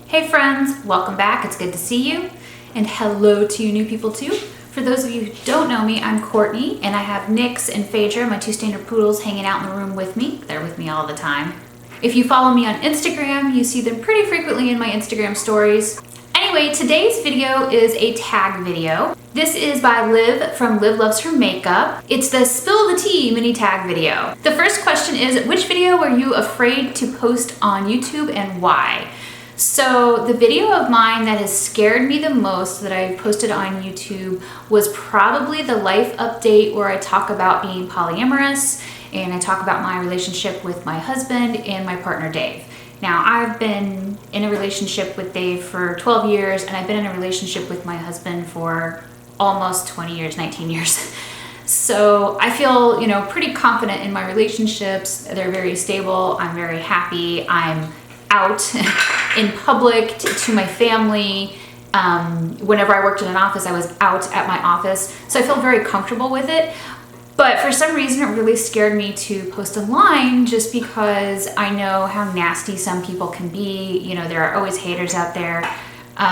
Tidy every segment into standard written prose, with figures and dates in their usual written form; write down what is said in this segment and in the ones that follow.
Hey friends, welcome back. It's good to see you. And hello to you new people too. For those of you who don't know me, I'm Courtney and I have Nyx and Phyrra, my two standard poodles, hanging out in the room with me. They're with me all the time. If you follow me on Instagram, you see them pretty frequently in my Instagram stories. Anyway, today's video is a tag video. This is by Liv from Liv Loves Her Makeup. It's the Spill the Tea mini tag video. The first question is, which video were you afraid to post on YouTube and why? So the video of mine that has scared me the most that I posted on YouTube was probably the life update where I talk about being polyamorous and I talk about my relationship with my husband and my partner Dave. Now, I've been in a relationship with Dave for 12 years and I've been in a relationship with my husband for almost 20 years, 19 years. So I feel, pretty confident in my relationships. They're very stable. I'm very happy. I'm out in public to my family. Whenever I worked in an office, I was out at my office. So I feel very comfortable with it. But for some reason, it really scared me to post online just because I know how nasty some people can be. There are always haters out there.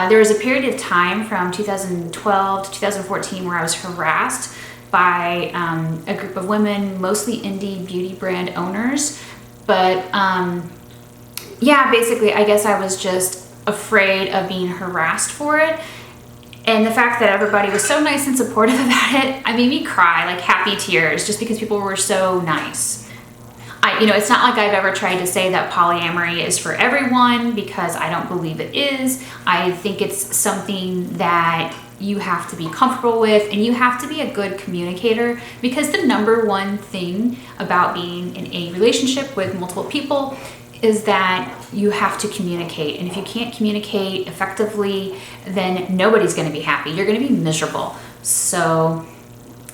There was a period of time from 2012 to 2014 where I was harassed by a group of women, mostly indie beauty brand owners. But yeah, basically, I guess I was just afraid of being harassed for it. And the fact that everybody was so nice and supportive about it, it made me cry, like happy tears, just because people were so nice. It's not like I've ever tried to say that polyamory is for everyone, because I don't believe it is. I think it's something that you have to be comfortable with and you have to be a good communicator, because the number one thing about being in a relationship with multiple people is that you have to communicate. And if you can't communicate effectively, then nobody's gonna be happy. You're gonna be miserable. So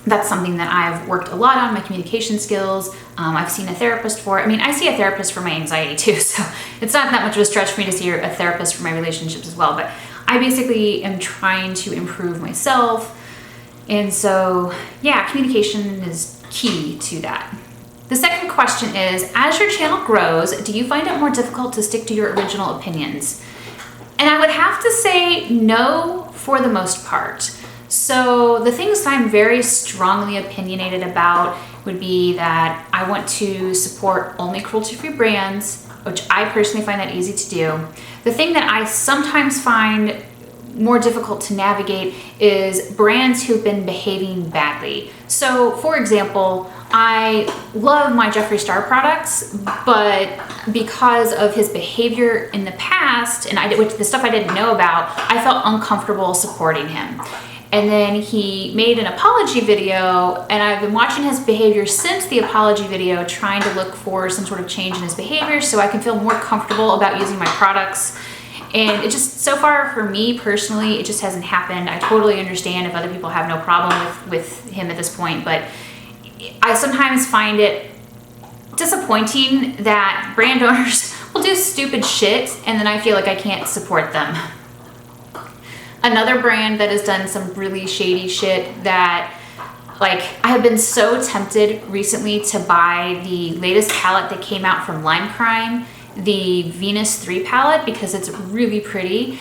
that's something that I've worked a lot on, my communication skills. I've seen a therapist for it. I see a therapist for my anxiety too, so it's not that much of a stretch for me to see a therapist for my relationships as well. But I basically am trying to improve myself. And so, yeah, communication is key to that. The second question is, as your channel grows, do you find it more difficult to stick to your original opinions? And I would have to say no for the most part. So the things that I'm very strongly opinionated about would be that I want to support only cruelty-free brands, which I personally find that easy to do. The thing that I sometimes find more difficult to navigate is brands who've been behaving badly. So for example, I love my Jeffree Star products, but because of his behavior in the past, and the stuff I didn't know about, I felt uncomfortable supporting him. And then he made an apology video, and I've been watching his behavior since the apology video, trying to look for some sort of change in his behavior so I can feel more comfortable about using my products. And it just, so far for me personally, it just hasn't happened. I totally understand if other people have no problem with him at this point, but I sometimes find it disappointing that brand owners will do stupid shit and then I feel like I can't support them. Another brand that has done some really shady shit that, I have been so tempted recently to buy the latest palette that came out from Lime Crime, the Venus 3 palette, because it's really pretty.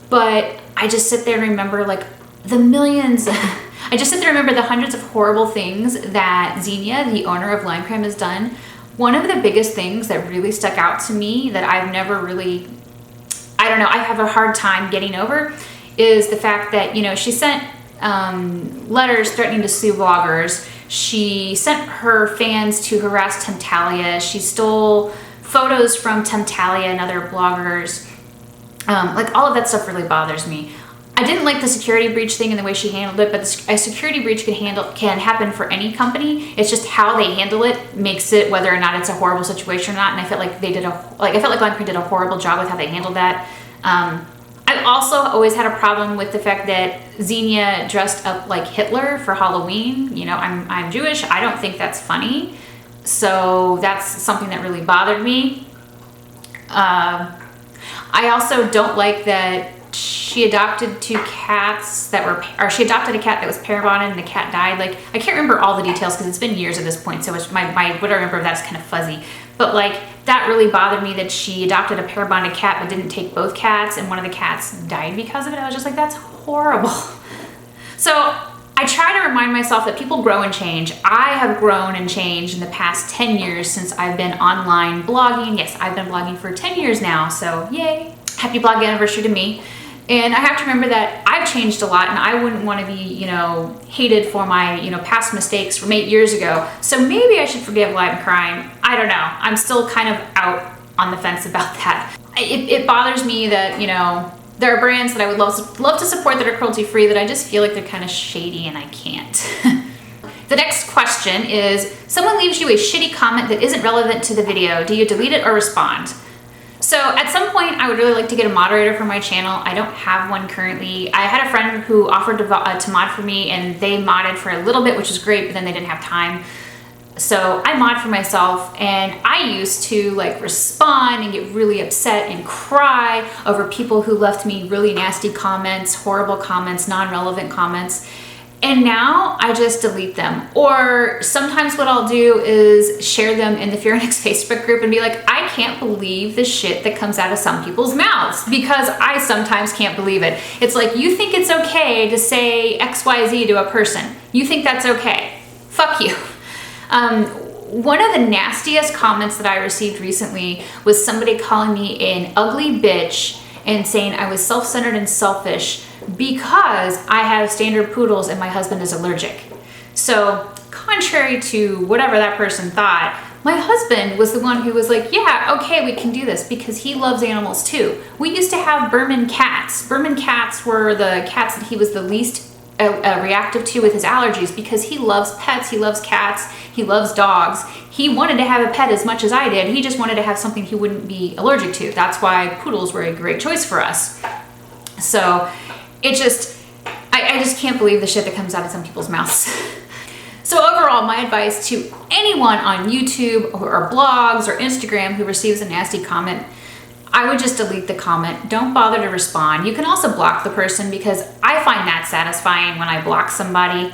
But I just sit there and remember the millions, I just sit there and remember the hundreds of horrible things that Xenia, the owner of Lime Crime, has done. One of the biggest things that really stuck out to me that I've never really, I have a hard time getting over is the fact that, she sent letters threatening to sue bloggers. She sent her fans to harass Temptalia. She stole photos from Temptalia and other bloggers. All of that stuff really bothers me. I didn't like the security breach thing and the way she handled it, but a security breach can happen for any company. It's just how they handle it makes it whether or not it's a horrible situation or not. And I felt like I felt like Lime Crime did a horrible job with how they handled that. I've also always had a problem with the fact that Xenia dressed up like Hitler for Halloween. I'm Jewish. I don't think that's funny. So that's something that really bothered me. I also don't like that she adopted two cats that were, or she adopted a cat that was pair bonded and the cat died. Like, I can't remember all the details because it's been years at this point, so it's what I remember of that's kind of fuzzy. But like, that really bothered me, that she adopted a pair bonded cat but didn't take both cats, and one of the cats died because of it. I was just like, that's horrible. So I try to remind myself that people grow and change. I have grown and changed in the past 10 years since I've been online blogging. Yes, I've been blogging for 10 years now, so yay. Happy blog anniversary to me. And I have to remember that I've changed a lot, and I wouldn't want to be, you know, hated for my, you know, past mistakes from 8 years ago. So maybe I should forgive while I'm crying. I don't know. I'm still kind of out on the fence about that. It bothers me that, you know, there are brands that I would love to support that are cruelty free that I just feel like they're kind of shady and I can't. The next question is, someone leaves you a shitty comment that isn't relevant to the video. Do you delete it or respond? So at some point, I would really like to get a moderator for my channel. I don't have one currently. I had a friend who offered to mod for me, and they modded for a little bit, which was great, but then they didn't have time. So I mod for myself, and I used to like respond and get really upset and cry over people who left me really nasty comments, horrible comments, non-relevant comments. And now I just delete them. Or sometimes what I'll do is share them in the Phyrra Facebook group and be like, I can't believe the shit that comes out of some people's mouths, because I sometimes can't believe it. It's like, you think it's okay to say XYZ to a person. You think that's okay. Fuck you. One of the nastiest comments that I received recently was somebody calling me an ugly bitch and saying I was self-centered and selfish because I have standard poodles and my husband is allergic. So contrary to whatever that person thought, my husband was the one who was like, yeah, okay, we can do this, because he loves animals too. We used to have Burman cats. Burman cats were the cats that he was the least reactive to with his allergies, because he loves pets, he loves cats, he loves dogs. He wanted to have a pet as much as I did. He just wanted to have something he wouldn't be allergic to. That's why poodles were a great choice for us. So it just, I just can't believe the shit that comes out of some people's mouths. So overall, my advice to anyone on YouTube or blogs or Instagram who receives a nasty comment, I would just delete the comment. Don't bother to respond. You can also block the person, because I find that satisfying when I block somebody.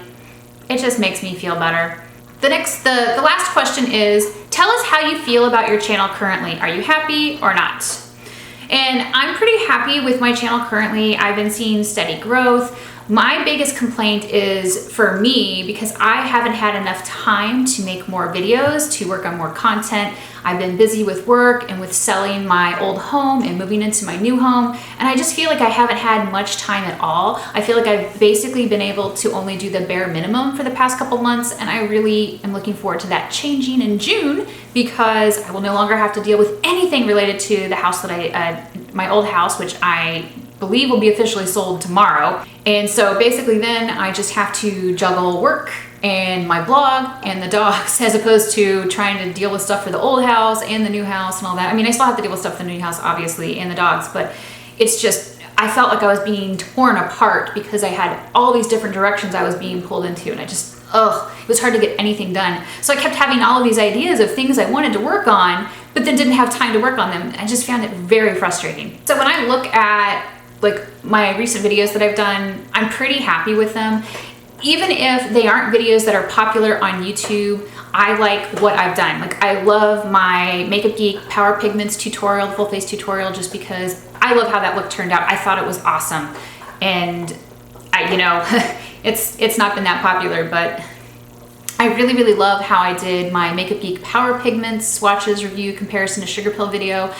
It just makes me feel better. The last question is, tell us how you feel about your channel currently. Are you happy or not? And I'm pretty happy with my channel currently. I've been seeing steady growth. My biggest complaint is for me, because I haven't had enough time to make more videos, to work on more content. I've been busy with work and with selling my old home and moving into my new home. And I just feel like I haven't had much time at all. I feel like I've basically been able to only do the bare minimum for the past couple months. And I really am looking forward to that changing in June, because I will no longer have to deal with anything related to the house that my old house, which I believe will be officially sold tomorrow. And so basically then I just have to juggle work and my blog and the dogs, as opposed to trying to deal with stuff for the old house and the new house and all that. I mean, I still have to deal with stuff for the new house, obviously, and the dogs, but it's just, I felt like I was being torn apart because I had all these different directions I was being pulled into, and I just, it was hard to get anything done. So I kept having all of these ideas of things I wanted to work on, but then didn't have time to work on them. I just found it very frustrating. So when I look at like my recent videos that I've done, I'm pretty happy with them. Even if they aren't videos that are popular on YouTube, I like what I've done. Like, I love my Makeup Geek Power Pigments tutorial, full face tutorial, just because I love how that look turned out. I thought it was awesome. And you know, it's not been that popular, but I really, really love how I did my Makeup Geek Power Pigments swatches review comparison to Sugar Pill video.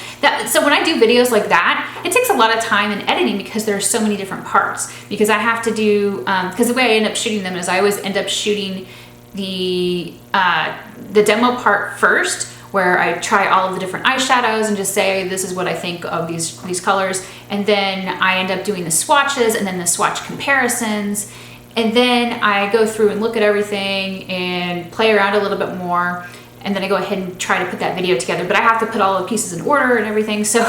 So when I do videos like that, it takes a lot of time in editing, because there are so many different parts. Because I have to do, because the way I end up shooting them is I always end up shooting the demo part first, where I try all of the different eyeshadows and just say, this is what I think of these colors. And then I end up doing the swatches and then the swatch comparisons. And then I go through and look at everything and play around a little bit more. And then I go ahead and try to put that video together. But I have to put all the pieces in order and everything. So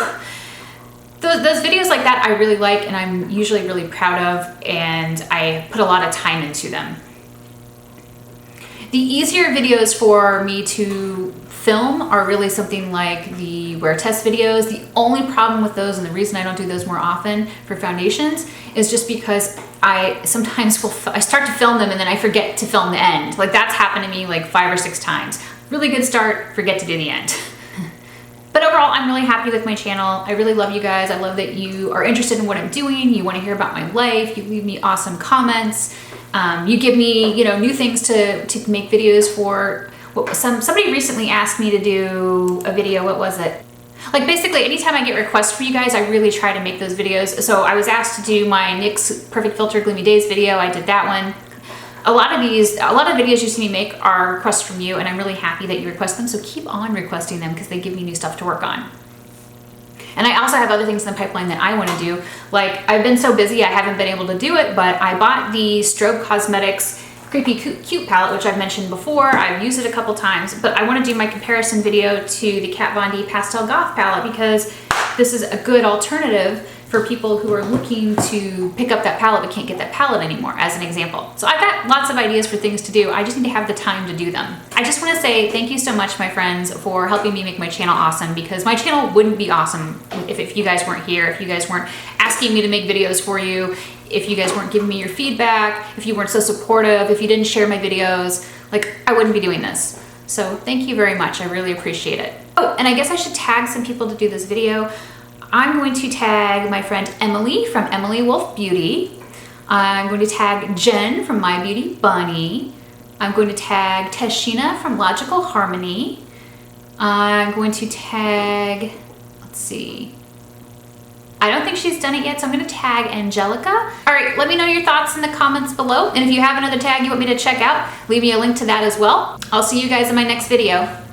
those videos like that I really like, and I'm usually really proud of, and I put a lot of time into them. The easier videos for me to film are really something like the wear test videos. The only problem with those, and the reason I don't do those more often for foundations, is just because I sometimes I start to film them and then I forget to film the end. Like, that's happened to me like 5 or 6 times. Really good start, forget to do the end. But overall, I'm really happy with my channel. I really love you guys. I love that you are interested in what I'm doing. You want to hear about my life. You leave me awesome comments. You give me, you know, new things to make videos for. Somebody recently asked me to do a video. What was it? Like basically anytime I get requests for you guys, I really try to make those videos. So I was asked to do my NYX Perfect Filter Gloomy Days video. I did that one. A lot of videos you see me make are requests from you, and I'm really happy that you request them. So keep on requesting them because they give me new stuff to work on. And I also have other things in the pipeline that I want to do. Like I've been so busy, I haven't been able to do it, but I bought the Strobe Cosmetics Creepy Cute palette, which I've mentioned before. I've used it a couple times, but I want to do my comparison video to the Kat Von D Pastel Goth palette because this is a good alternative for people who are looking to pick up that palette but can't get that palette anymore, as an example. So I've got lots of ideas for things to do. I just need to have the time to do them. I just want to say thank you so much, my friends, for helping me make my channel awesome, because my channel wouldn't be awesome if you guys weren't here, if you guys weren't asking me to make videos for you, if you guys weren't giving me your feedback, if you weren't so supportive, if you didn't share my videos, like I wouldn't be doing this. So thank you very much. I really appreciate it. Oh, and I guess I should tag some people to do this video. I'm going to tag my friend Emily from Emily Wolf Beauty. I'm going to tag Jen from My Beauty Bunny. I'm going to tag Tashina from Logical Harmony. I'm going to tag, let's see, I don't think she's done it yet, so I'm going to tag Angelica. All right, let me know your thoughts in the comments below. And if you have another tag you want me to check out, leave me a link to that as well. I'll see you guys in my next video.